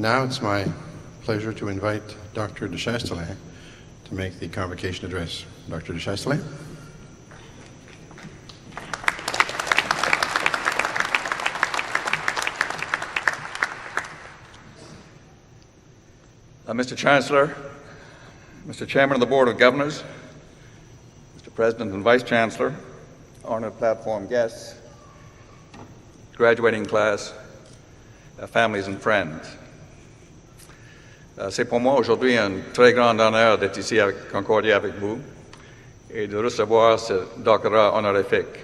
And now it's my pleasure to invite Dr. de Chastelain to make the convocation address. Dr. de Chastelain. Mr. Chancellor, Mr. Chairman of the Board of Governors, Mr. President and Vice Chancellor, honored platform guests, graduating class, families and friends. C'est pour moi aujourd'hui un très grand honneur d'être ici à Concordia avec vous et de recevoir ce doctorat honorifique.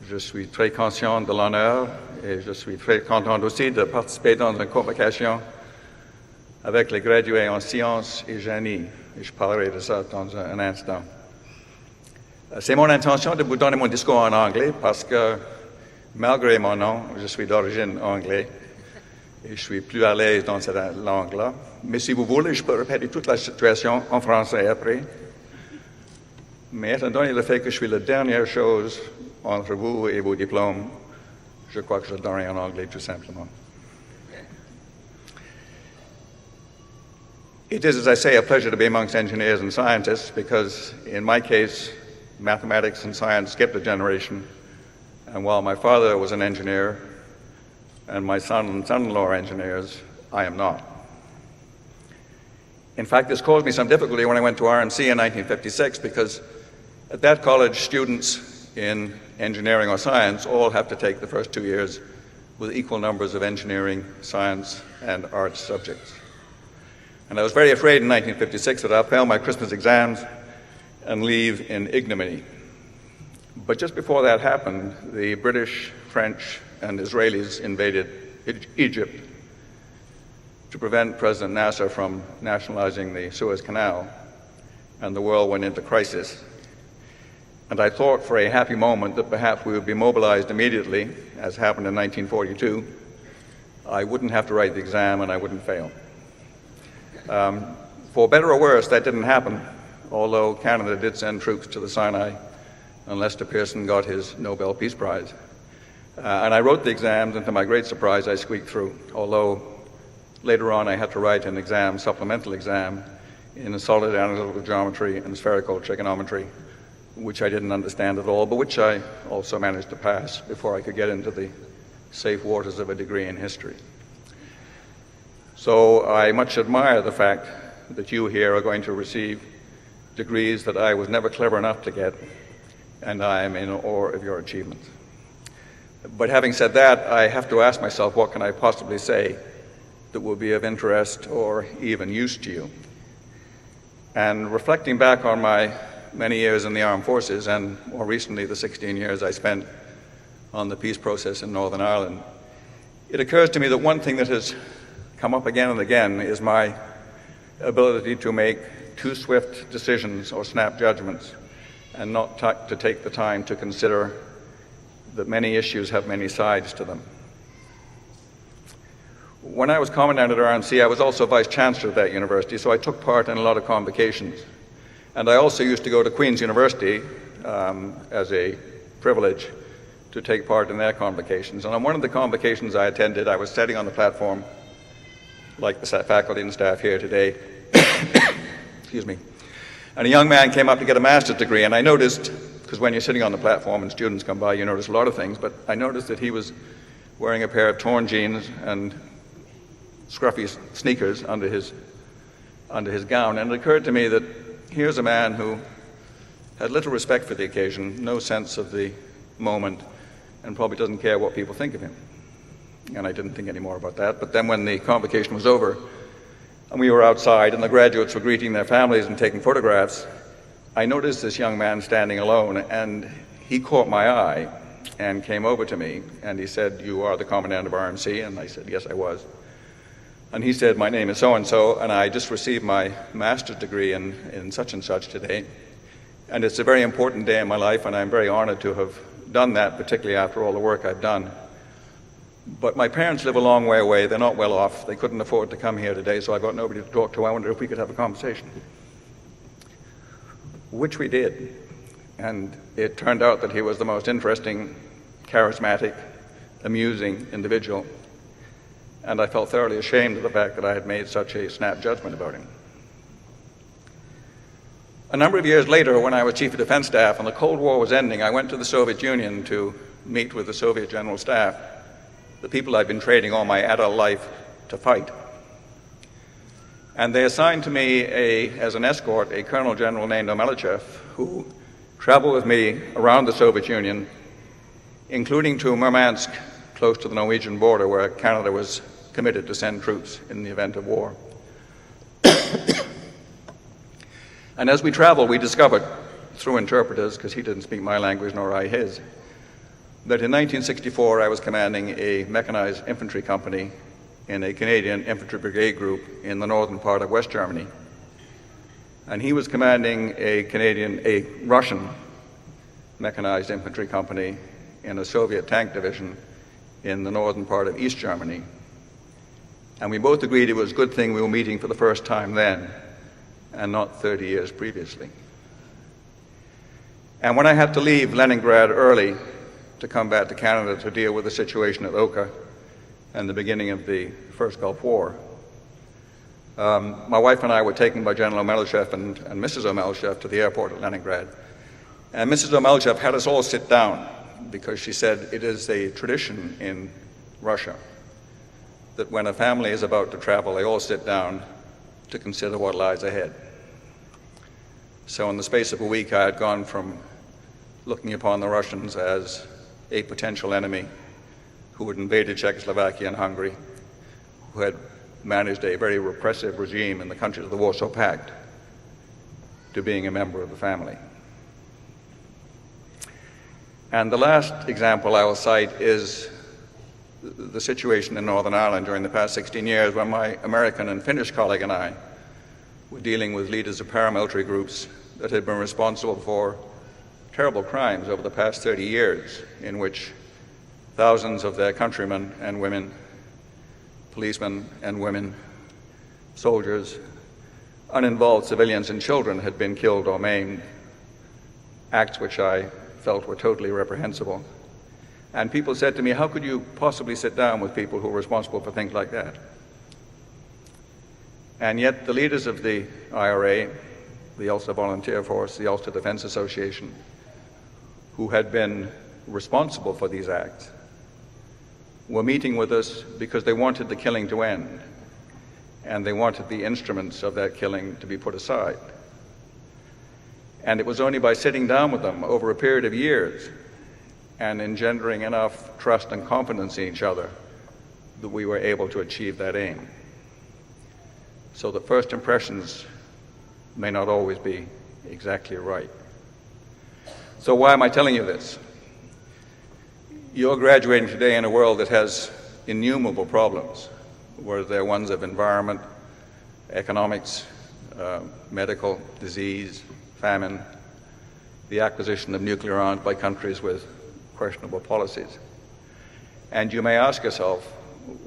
Je suis très conscient de l'honneur et je suis très content aussi de participer dans une convocation avec les gradués en sciences et génie. Et je parlerai de ça dans un instant. C'est mon intention de vous donner mon discours en anglais parce que, malgré mon nom, je suis d'origine anglaise et je suis plus à l'aise dans cette langue-là. Mais si vous voulez, je peux répéter toute la situation en français après. Mais étant donné le fait que je suis la dernière chose entre vous et vos diplômes, je crois que je le donnerai en anglais tout simplement. It is, as I say, a pleasure to be amongst engineers and scientists because, in my case, mathematics and science skipped a generation. And while my father was an engineer and my son and son-in-law are engineers, I am not. In fact, this caused me some difficulty when I went to RMC in 1956 because at that college, students in engineering or science all have to take the first 2 years with equal numbers of engineering, science, and arts subjects. And I was very afraid in 1956 that I'll fail my Christmas exams and leave in ignominy. But just before that happened, the British, French, and Israelis invaded Egypt to prevent President Nasser from nationalizing the Suez Canal, and the world went into crisis. And I thought for a happy moment that perhaps we would be mobilized immediately, as happened in 1942. I wouldn't have to write the exam and I wouldn't fail. For better or worse, that didn't happen, although Canada did send troops to the Sinai, and Lester Pearson got his Nobel Peace Prize. And I wrote the exams, and to my great surprise, I squeaked through, although later on I had to write an exam, supplemental exam, in solid analytical geometry and spherical trigonometry, which I didn't understand at all, but which I also managed to pass before I could get into the safe waters of a degree in history. So I much admire the fact that you here are going to receive degrees that I was never clever enough to get, and I am in awe of your achievements. But having said that, I have to ask myself, what can I possibly say that will be of interest or even use to you? And reflecting back on my many years in the armed forces, and more recently the 16 years I spent on the peace process in Northern Ireland, it occurs to me that one thing that has come up again and again is my ability to make too swift decisions or snap judgments and not to take the time to consider that many issues have many sides to them. When I was commandant at RMC, I was also vice chancellor of that university, so I took part in a lot of convocations. And I also used to go to Queen's University as a privilege to take part in their convocations. And on one of the convocations I attended, I was sitting on the platform like the faculty and staff here today, excuse me, and a young man came up to get a master's degree, and I noticed, because when you're sitting on the platform and students come by, you notice a lot of things, but I noticed that he was wearing a pair of torn jeans and scruffy sneakers under his gown, and it occurred to me that here's a man who had little respect for the occasion, no sense of the moment, and probably doesn't care what people think of him. And I didn't think any more about that. But then when the convocation was over and we were outside and the graduates were greeting their families and taking photographs, I noticed this young man standing alone, and he caught my eye and came over to me and he said, "You are the commandant of RMC?" And I said, "Yes, I was." And he said, "My name is so-and-so, and I just received my master's degree in such and such today. And it's a very important day in my life, and I'm very honored to have done that, particularly after all the work I've done. But my parents live a long way away. They're not well off. They couldn't afford to come here today, so I've got nobody to talk to. I wonder if we could have a conversation." Which we did. And it turned out that he was the most interesting, charismatic, amusing individual. and I felt thoroughly ashamed of the fact that I had made such a snap judgment about him. A number of years later, when I was Chief of Defense Staff and the Cold War was ending, I went to the Soviet Union to meet with the Soviet General Staff, the people I'd been training all my adult life to fight. And they assigned to me, as an escort, a Colonel General named Omelchev, who traveled with me around the Soviet Union, including to Murmansk, close to the Norwegian border, where Canada was committed to send troops in the event of war. And as we traveled, we discovered, through interpreters, because he didn't speak my language nor I his, that in 1964 I was commanding a mechanized infantry company in a Canadian infantry brigade group in the northern part of West Germany. And he was commanding a Russian mechanized infantry company in a Soviet tank division in the northern part of East Germany. And we both agreed it was a good thing we were meeting for the first time then, and not 30 years previously. And when I had to leave Leningrad early to come back to Canada to deal with the situation at Oka and the beginning of the First Gulf War, my wife and I were taken by General Omelchev and Mrs. Omelchev to the airport at Leningrad. And Mrs. Omelchev had us all sit down because she said it is a tradition in Russia that when a family is about to travel, they all sit down to consider what lies ahead. So in the space of a week, I had gone from looking upon the Russians as a potential enemy who had invaded Czechoslovakia and Hungary, who had managed a very repressive regime in the countries of the Warsaw Pact, to being a member of the family. And the last example I will cite is the situation in Northern Ireland during the past 16 years when my American and Finnish colleague and I were dealing with leaders of paramilitary groups that had been responsible for terrible crimes over the past 30 years, in which thousands of their countrymen and women, policemen and women, soldiers, uninvolved civilians and children had been killed or maimed, acts which I felt were totally reprehensible. And people said to me, how could you possibly sit down with people who are responsible for things like that? And yet the leaders of the IRA, the Ulster Volunteer Force, the Ulster Defence Association, who had been responsible for these acts, were meeting with us because they wanted the killing to end, and they wanted the instruments of that killing to be put aside. And it was only by sitting down with them over a period of years and engendering enough trust and confidence in each other that we were able to achieve that aim. So the first impressions may not always be exactly right. So why am I telling you this? You're graduating today in a world that has innumerable problems, whether they're ones of environment, economics, medical, disease, famine, the acquisition of nuclear arms by countries with questionable policies. And you may ask yourself,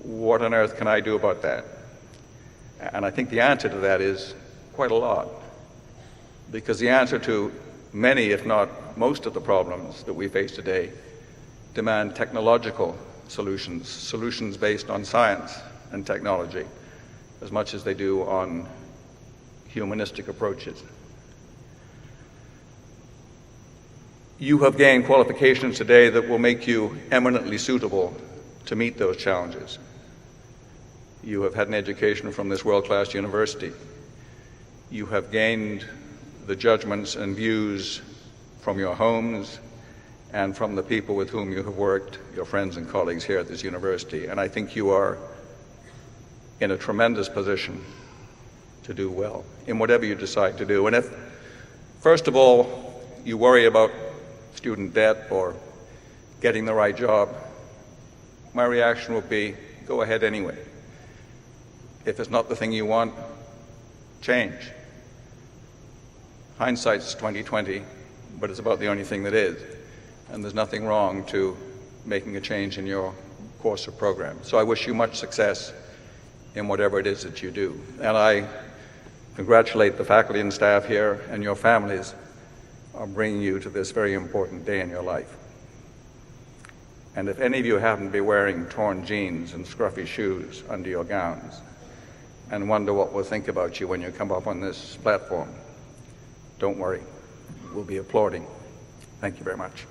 what on earth can I do about that? And I think the answer to that is quite a lot, because the answer to many, if not most of the problems that we face today demand technological solutions, solutions based on science and technology, as much as they do on humanistic approaches. You have gained qualifications today that will make you eminently suitable to meet those challenges. You have had an education from this world-class university. You have gained the judgments and views from your homes and from the people with whom you have worked, your friends and colleagues here at this university. And I think you are in a tremendous position to do well in whatever you decide to do. And if, first of all, you worry about student debt or getting the right job, my reaction would be, go ahead anyway. If it's not the thing you want, change. Hindsight's 20/20, but it's about the only thing that is. And there's nothing wrong to making a change in your course of program. So I wish you much success in whatever it is that you do. And I congratulate the faculty and staff here and your families on bringing you to this very important day in your life. And if any of you happen to be wearing torn jeans and scruffy shoes under your gowns and wonder what we'll think about you when you come up on this platform, don't worry. We'll be applauding. Thank you very much.